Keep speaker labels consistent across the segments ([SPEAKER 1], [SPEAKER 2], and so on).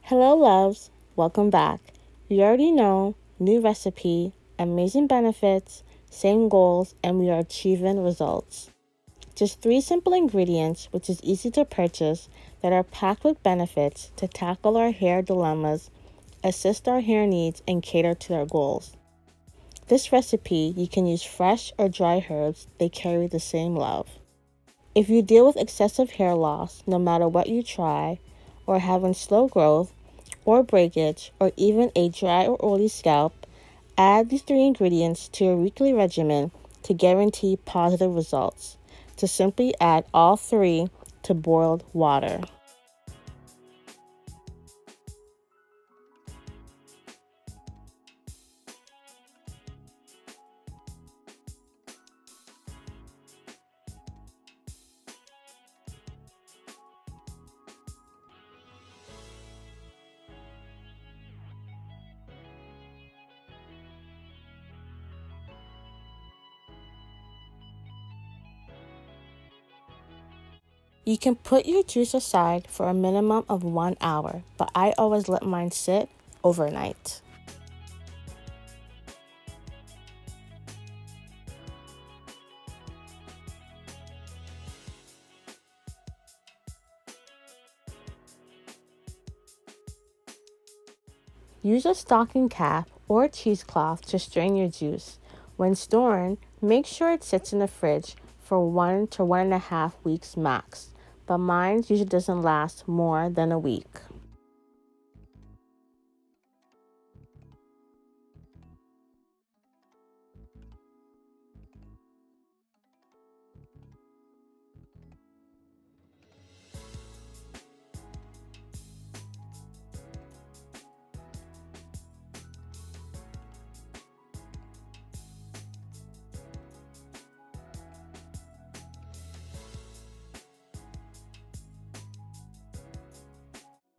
[SPEAKER 1] Hello loves, welcome back. You already know, new recipe, amazing benefits, same goals, and we are achieving results. Just 3 simple ingredients which is easy to purchase that are packed with benefits to tackle our hair dilemmas, assist our hair needs, and cater to our goals. This recipe, you can use fresh or dry herbs, they carry the same love. If you deal with excessive hair loss, no matter what you try, or having slow growth, or breakage, or even a dry or oily scalp, add these 3 ingredients to your weekly regimen to guarantee positive results. To simply add all 3 to boiled water. You can put your juice aside for a minimum of 1 hour, but I always let mine sit overnight. Use a stocking cap or cheesecloth to strain your juice. When storing, make sure it sits in the fridge for 1 to 1.5 weeks max, but mine usually doesn't last more than a week.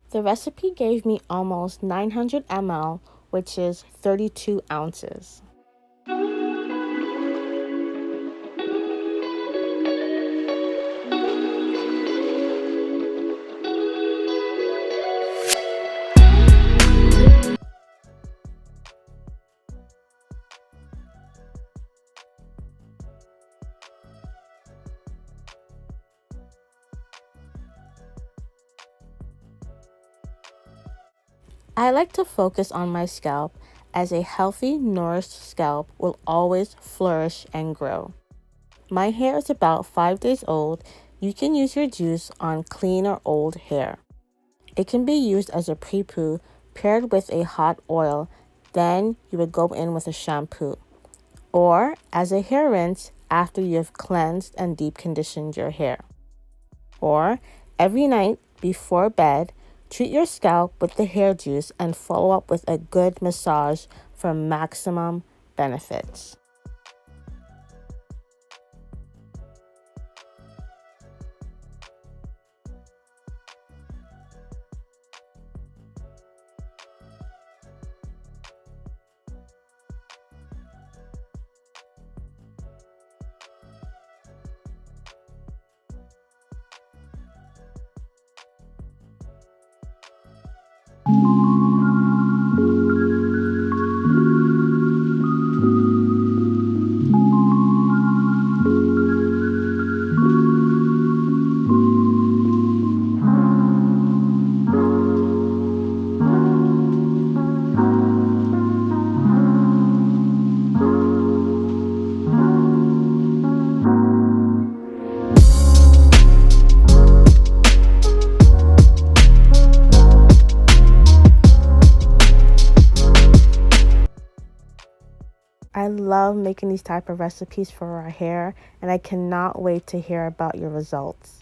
[SPEAKER 1] The recipe gave me almost 900 ml, which is 32 ounces. I like to focus on my scalp, as a healthy, nourished scalp will always flourish and grow. My hair is about 5 days old. You can use your juice on clean or old hair. It can be used as a pre-poo paired with a hot oil, then you would go in with a shampoo. Or as a hair rinse after you have cleansed and deep conditioned your hair. Or every night before bed, treat your scalp with the hair juice and follow up with a good massage for maximum benefits. I love making these type of recipes for our hair, and I cannot wait to hear about your results.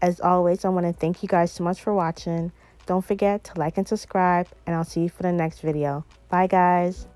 [SPEAKER 1] As always, I want to thank you guys so much for watching. Don't forget to like and subscribe, and I'll see you for the next video. Bye guys.